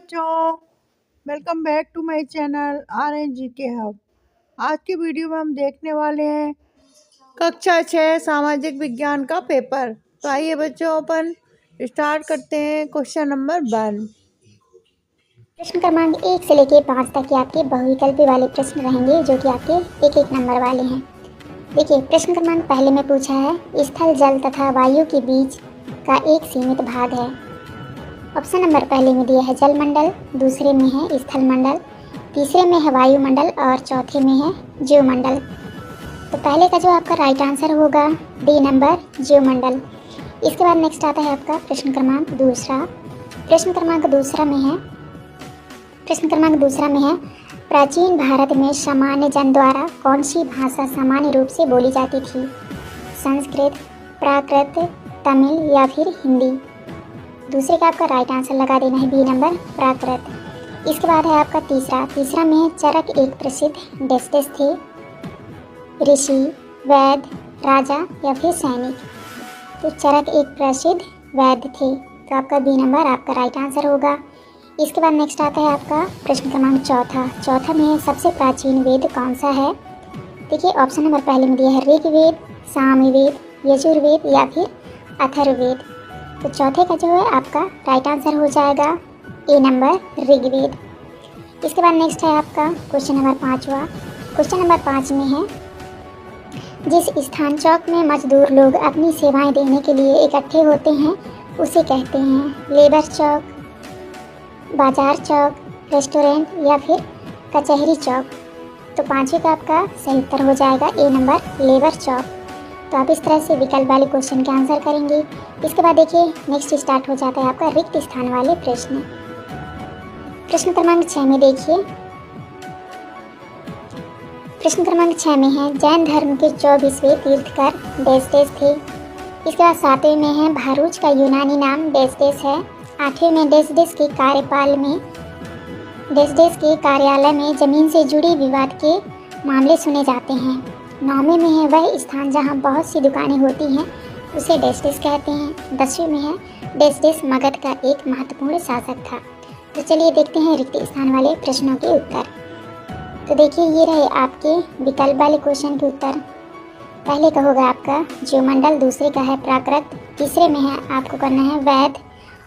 बच्चों, welcome back to my channel R N G K hub. आज की video में हम देखने वाले हैं कक्षा 6 सामाजिक विज्ञान का पेपर। तो आइए बच्चों, अपन स्टार्ट करते हैं क्वेश्चन नंबर 1। प्रश्न क्रमांक 1 से लेकर 5 तक के आपके बहुविकल्पी वाले प्रश्न रहेंगे, जो कि आपके एक एक नंबर वाले हैं। देखिए, प्रश्न क्रमांक पहले में पूछा है स्थल, जल तथा वायु के बीच का एक सीमित भाग है। ऑप्शन नंबर पहले में दिया है जलमंडल, दूसरे में है स्थल मंडल, तीसरे में है वायुमंडल और चौथे में है जीवमंडल। तो पहले का जो आपका राइट आंसर होगा डी नंबर, जीवमंडल। इसके बाद नेक्स्ट आता है आपका प्रश्न क्रमांक दूसरा। प्रश्न क्रमांक दूसरा में है प्राचीन भारत में सामान्य जन द्वारा कौन सी भाषा सामान्य रूप से बोली जाती थी? संस्कृत, प्राकृत, तमिल या फिर हिंदी? दूसरे का आपका राइट आंसर लगा देना है बी नंबर, प्राकृत। इसके बाद है आपका तीसरा में है चरक एक प्रसिद्ध डेस थे? ऋषि, वैद्य, राजा या फिर सैनिक? तो चरक एक प्रसिद्ध वैद्य थे, तो आपका बी नंबर आपका राइट आंसर होगा। इसके बाद नेक्स्ट आता है आपका प्रश्न क्रमांक चौथा में है सबसे प्राचीन वेद कौन सा है? देखिए, ऑप्शन नंबर पहले में दिया है ऋग्वेद, सामवेद, यजुर्वेद या फिर अथर्ववेद। तो चौथे का जो है आपका राइट आंसर हो जाएगा ए नंबर, ऋग्वेद। इसके बाद नेक्स्ट है आपका क्वेश्चन नंबर 5वां। क्वेश्चन नंबर 5 में है जिस स्थान चौक में मजदूर लोग अपनी सेवाएं देने के लिए इकट्ठे होते हैं उसे कहते हैं लेबर चौक, बाजार चौक, रेस्टोरेंट या फिर कचहरी चौक? तो पांचवे का आपका सही उत्तर हो जाएगा ए नंबर, लेबर चौक। तो आप इस तरह से विकल्प वाले क्वेश्चन के आंसर करेंगे। इसके बाद देखिए नेक्स्ट स्टार्ट हो जाता है आपका रिक्त स्थान वाले प्रश्न। प्रश्न क्रमांक 6 में देखिए, प्रश्न क्रमांक 6 में है जैन धर्म के 24वें तीर्थकर डेस थे? इसके बाद 7वें में है भारूच का यूनानी नाम डेस है? 8वें में डेस के कार्यालय में जमीन से जुड़ी विवाद के मामले सुने जाते हैं? 9वें में है वह स्थान जहां बहुत सी दुकानें होती हैं उसे डेस कहते हैं? 10वें में है डेस मगध का एक महत्वपूर्ण शासक था? तो चलिए देखते हैं रिक्त स्थान वाले प्रश्नों के उत्तर। तो देखिए, ये रहे आपके विकल्प वाले क्वेश्चन के उत्तर। पहले का होगा आपका जीवमंडल, दूसरे का है प्राकृत, तीसरे में है आपको करना है वैद्य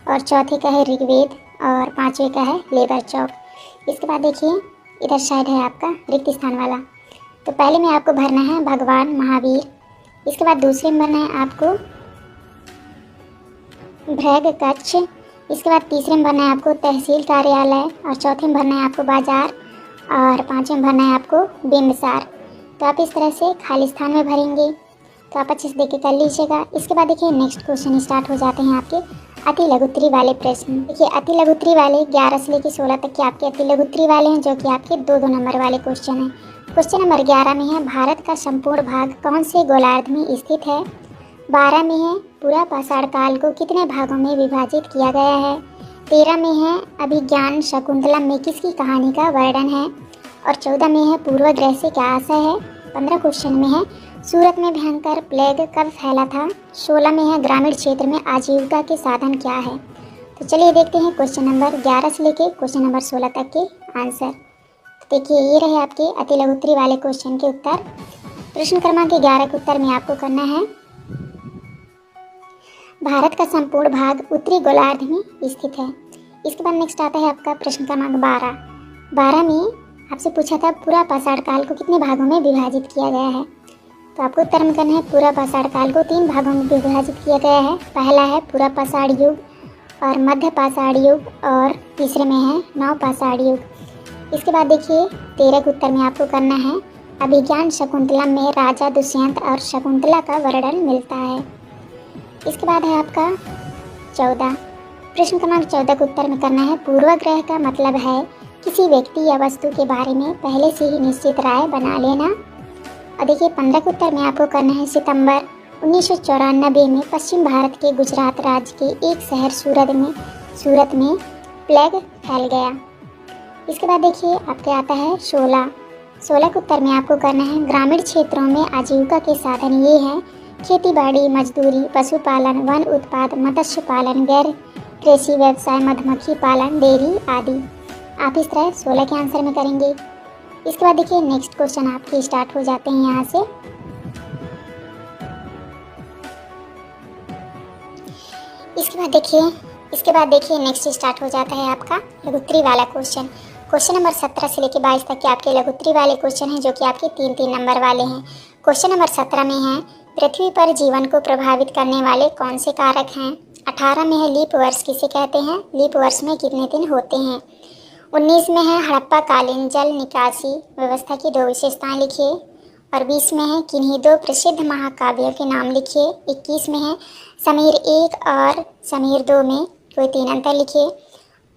और चौथे का है ऋग्वेद और पांचवे का है लेबर चौक। इसके बाद देखिए इधर साइड है आपका रिक्त स्थान वाला। तो पहले में आपको भरना है भगवान महावीर, इसके बाद दूसरे में भरना है आपको भृग कच्छ, इसके बाद तीसरे में भरना है आपको तहसील कार्यालय और चौथे में भरना है आपको बाजार और पांचवें में भरना है आपको बिंबसार। तो आप इस तरह से खाली स्थान में भरेंगे, तो आप अच्छे से देख के कर लीजिएगा। इसके बाद देखिए नेक्स्ट क्वेश्चन स्टार्ट हो जाते हैं आपके अति लघुत्तरी वाले प्रश्न। देखिए, अति लघुत्तरी वाले 11 से लेकर 16 तक के आपके अति लघुत्तरी वाले हैं, जो कि आपके 2-2 नंबर वाले क्वेश्चन हैं। क्वेश्चन नंबर 11 में है भारत का संपूर्ण भाग कौन से गोलार्ध में स्थित है? 12 में है पूरा पाषाण काल को कितने भागों में विभाजित किया गया है? 13 में है अभिज्ञान शकुंतलम में किसकी कहानी का वर्णन है? और 14 में है पूर्वग्रह से क्या आशय है? 15 क्वेश्चन में है सूरत में भयंकर प्लेग कब फैला था? 16 में है ग्रामीण क्षेत्र में आजीविका के साधन क्या है? तो चलिए देखते हैं क्वेश्चन नंबर 11 से लेके क्वेश्चन नंबर 16 तक के आंसर। तो देखिए, ये रहे आपके अति लघुत्तरी वाले क्वेश्चन के उत्तर। प्रश्न क्रमांक 11 के उत्तर में आपको करना है भारत का संपूर्ण भाग उत्तरी गोलार्ध में स्थित है। इसके बाद नेक्स्ट आता है आपका प्रश्न क्रमांक 12 में आपसे पूछा था पूरा पाषाण काल को कितने भागों में विभाजित किया गया है? तो आपको उत्तर में करना है पूरा पाषाण काल को 3 भागों में विभाजित किया गया है। पहला है पूरा पाषाण युग और मध्य पाषाण युग और तीसरे में है नव पाषाण युग। इसके बाद देखिए 13 के उत्तर में आपको करना है अभिज्ञान शकुंतलम में राजा दुष्यंत और शकुंतला का वर्णन मिलता है। इसके बाद है आपका 14 प्रश्न क्रमांक 14 के उत्तर में करना है पूर्वग्रह का मतलब है किसी व्यक्ति या वस्तु के बारे में पहले से ही निश्चित राय बना लेना। और देखिए 15 के उत्तर में आपको करना है सितंबर 1994 में पश्चिम भारत के गुजरात राज्य के एक शहर सूरत में प्लेग फैल गया। इसके बाद देखिए आपके आता है 16 के उत्तर में आपको करना है ग्रामीण क्षेत्रों में आजीविका के साधन ये हैं खेती बाड़ी, मजदूरी, पशुपालन, वन उत्पाद, मत्स्य पालन, गैर कृषि व्यवसाय, मधुमक्खी पालन, डेयरी आदि। आप इस तरह 16 के आंसर में करेंगे। इसके बाद देखिए नेक्स्ट क्वेश्चन आपके स्टार्ट हो जाते हैं यहाँ से। इसके बाद देखिए नेक्स्ट स्टार्ट हो जाता है आपका लघुत्तरी वाला क्वेश्चन। क्वेश्चन नंबर 17 से लेकर 22 तक के आपके लघुत्तरी वाले क्वेश्चन हैं, जो कि आपके 3-3 नंबर वाले हैं। क्वेश्चन नंबर 17 में है, पृथ्वी पर जीवन को प्रभावित करने वाले कौन से कारक हैं। 18 में है, लीप वर्ष किसे कहते हैं, लीप वर्ष में कितने दिन होते हैं। 19 में है, हड़प्पा कालीन जल निकासी व्यवस्था की 2 विशेषताएं लिखिए। और 20 में है, किन्हीं 2 प्रसिद्ध महाकाव्यों के नाम लिखिए। 21 में है, समीर 1 और समीर 2 में कोई 3 अंतर लिखिए।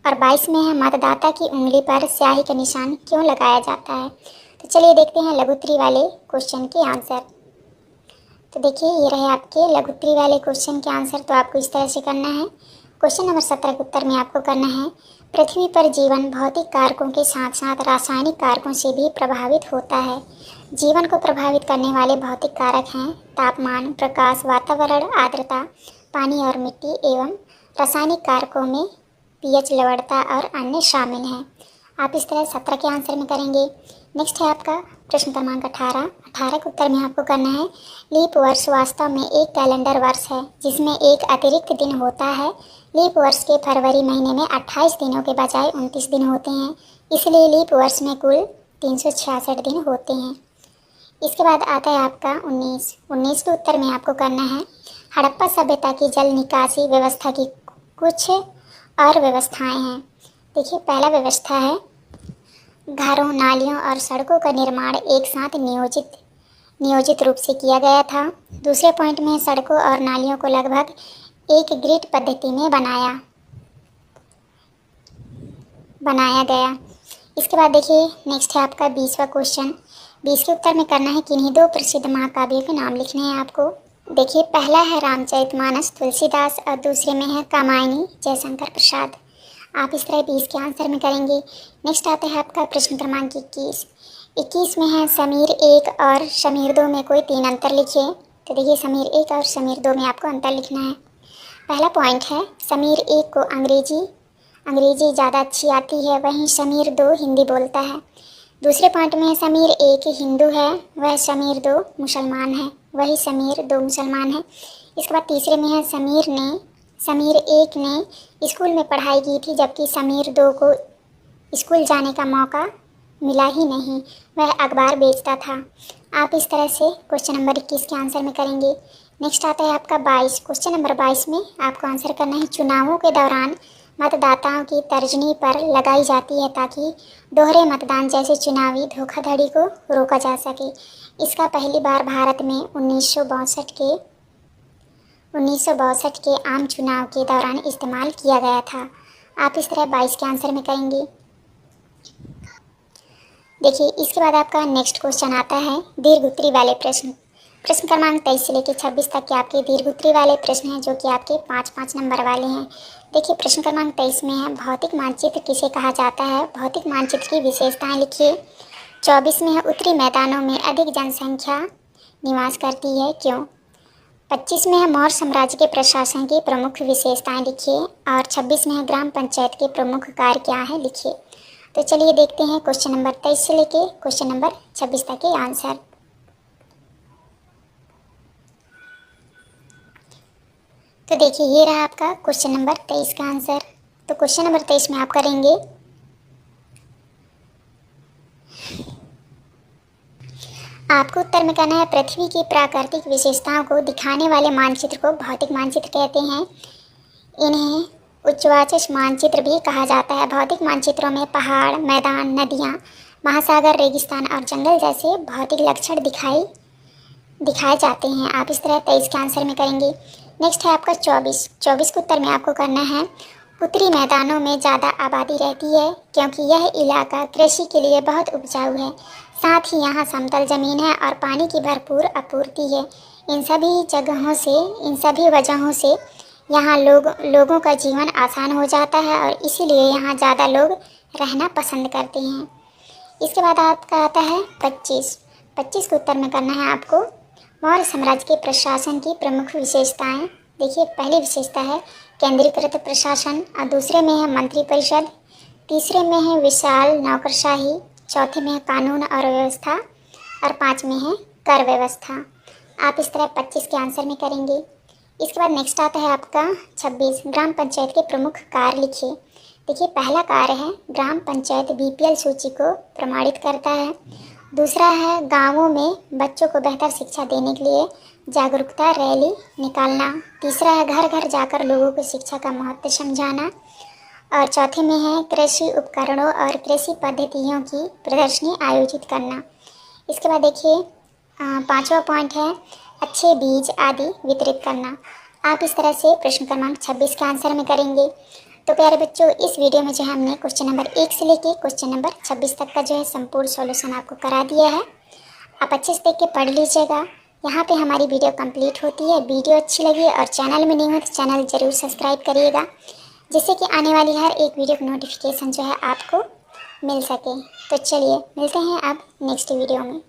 और 22 में है, मतदाता की उंगली पर स्याही का निशान क्यों लगाया जाता है। तो चलिए देखते हैं लघुत्तरी वाले क्वेश्चन के आंसर। तो देखिए ये रहे आपके लघुत्तरी वाले क्वेश्चन के आंसर। तो आपको इस तरह से करना है। क्वेश्चन नंबर 17 के उत्तर में आपको करना है, पृथ्वी पर जीवन भौतिक कारकों के साथ साथ रासायनिक कारकों से भी प्रभावित होता है। जीवन को प्रभावित करने वाले भौतिक कारक हैं तापमान, प्रकाश, वातावरण, आर्द्रता, पानी और मिट्टी एवं रासायनिक कारकों में पीएच, लवणता और अन्य शामिल हैं। आप इस तरह 17 के आंसर में करेंगे। नेक्स्ट है आपका प्रश्न क्रमांक 18। 18 के उत्तर में आपको करना है, लीप वर्ष वास्तव में एक कैलेंडर वर्ष है जिसमें एक अतिरिक्त दिन होता है। लीप वर्ष के फरवरी महीने में 28 दिनों के बजाय 29 दिन होते हैं, इसलिए लीप वर्ष में कुल 366 दिन होते हैं। इसके बाद आता है आपका 19 के उत्तर में आपको करना है, हड़प्पा सभ्यता की जल निकासी व्यवस्था की कुछ और व्यवस्थाएं हैं। देखिए पहला व्यवस्था है, घरों, नालियों और सड़कों का निर्माण एक साथ नियोजित रूप से किया गया था। दूसरे पॉइंट में सड़कों और नालियों को लगभग एक ग्रिड पद्धति में बनाया गया। इसके बाद देखिए नेक्स्ट है आपका 20वां क्वेश्चन। 20 के उत्तर में करना है, किन्हीं 2 प्रसिद्ध महाकाव्यों के नाम लिखने हैं आपको। देखिए पहला है रामचरितमानस तुलसीदास और दूसरे में है कामायनी जयशंकर प्रसाद। आप इस तरह 20 के आंसर में करेंगे। नेक्स्ट आता है आपका प्रश्न क्रमांक 21। 21 में है, समीर 1 और समीर 2 में कोई 3 अंतर लिखिए। तो देखिए समीर 1 और समीर 2 में आपको अंतर लिखना है। पहला पॉइंट है, समीर 1 को अंग्रेजी ज़्यादा अच्छी आती है, वहीं समीर 2 हिंदी बोलता है। दूसरे पॉइंट में समीर 1 हिंदू है, वह समीर 2 मुसलमान है, वही समीर 2 मुसलमान है। इसके बाद तीसरे में है, समीर 1 ने स्कूल में पढ़ाई की थी, जबकि समीर 2 को स्कूल जाने का मौका मिला ही नहीं, वह अखबार बेचता था। आप इस तरह से क्वेश्चन नंबर 21 के आंसर में करेंगे। नेक्स्ट आता है आपका 22। क्वेश्चन नंबर 22 में आपको आंसर करना है, चुनावों के दौरान मतदाताओं की तर्जनी पर लगाई जाती है ताकि दोहरे मतदान जैसे चुनावी धोखाधड़ी को रोका जा सके। इसका पहली बार भारत में 1962 के आम चुनाव के दौरान इस्तेमाल किया गया था। आप इस तरह 22 के आंसर में करेंगे। देखिए इसके बाद आपका नेक्स्ट क्वेश्चन आता है दीर्घ-उत्तरी वाले प्रश्न क्रमांक 23 से लेकर 26 तक के आपके दीर्घ-उत्तरी वाले प्रश्न हैं, जो कि आपके 5-5 नंबर वाले हैं। देखिए प्रश्न क्रमांक 23 में है, भौतिक मानचित्र किसे कहा जाता है, भौतिक मानचित्र की विशेषताएं लिखिए। 24 में है, उत्तरी मैदानों में अधिक जनसंख्या निवास करती है, क्यों। 25 में है, मौर्य साम्राज्य के प्रशासन की प्रमुख विशेषताएं लिखिए। और 26 में है, ग्राम पंचायत के प्रमुख कार्य क्या है, लिखिए। तो चलिए देखते हैं क्वेश्चन नंबर 23 से लेके क्वेश्चन नंबर 26 तक के आंसर। तो देखिए ये रहा आपका क्वेश्चन नंबर 23 का आंसर। तो क्वेश्चन नंबर 23 में आप करेंगे, आपको उत्तर में करना है, पृथ्वी की प्राकृतिक विशेषताओं को दिखाने वाले मानचित्र को भौतिक मानचित्र कहते हैं। इन्हें उच्चवाचक मानचित्र भी कहा जाता है। भौतिक मानचित्रों में पहाड़, मैदान, नदियाँ, महासागर, रेगिस्तान और जंगल जैसे भौतिक लक्षण दिखाए जाते हैं। आप इस तरह 23 के आंसर में करेंगे। नेक्स्ट है आपका 24 के उत्तर में आपको करना है, उत्तरी मैदानों में ज़्यादा आबादी रहती है क्योंकि यह इलाका कृषि के लिए बहुत उपजाऊ है, साथ ही यहाँ समतल ज़मीन है और पानी की भरपूर आपूर्ति है। इन सभी वजहों से यहाँ लोगों का जीवन आसान हो जाता है और इसीलिए यहाँ ज़्यादा लोग रहना पसंद करते हैं। इसके बाद आपका आता है 25 के उत्तर में करना है आपको, मौर्य साम्राज्य के प्रशासन की प्रमुख विशेषताएं। देखिए पहली विशेषता है, केंद्रीकृत प्रशासन, और दूसरे में है मंत्रिपरिषद, तीसरे में है विशाल नौकरशाही, चौथे में है कानून और व्यवस्था, और 5 में है कर व्यवस्था। आप इस तरह 25 के आंसर में करेंगे। इसके बाद नेक्स्ट आता है आपका 26, ग्राम पंचायत के प्रमुख कार्य लिखिए। देखिए, पहला कार्य है ग्राम पंचायत बीपीएल सूची को प्रमाणित करता है। दूसरा है गांवों में बच्चों को बेहतर शिक्षा देने के लिए जागरूकता रैली निकालना। तीसरा है घर घर जाकर लोगों को शिक्षा का महत्व समझाना। और चौथे में है कृषि उपकरणों और कृषि पद्धतियों की प्रदर्शनी आयोजित करना। इसके बाद देखिए 5वां पॉइंट है अच्छे बीज आदि वितरित करना। आप इस तरह से प्रश्न क्रमांक 26 के आंसर में करेंगे। तो प्यारे बच्चों, इस वीडियो में जो है हमने क्वेश्चन नंबर 1 से लेके क्वेश्चन नंबर 26 तक का जो है संपूर्ण सॉल्यूशन आपको करा दिया है। आप अच्छे से देख के पढ़ लीजिएगा। यहाँ पे हमारी वीडियो कंप्लीट होती है। वीडियो अच्छी लगी और चैनल में नहीं हो तो चैनल ज़रूर सब्सक्राइब करिएगा, जिससे कि आने वाली हर एक वीडियो का नोटिफिकेशन जो है आपको मिल सके। तो चलिए मिलते हैं अब नेक्स्ट वीडियो में।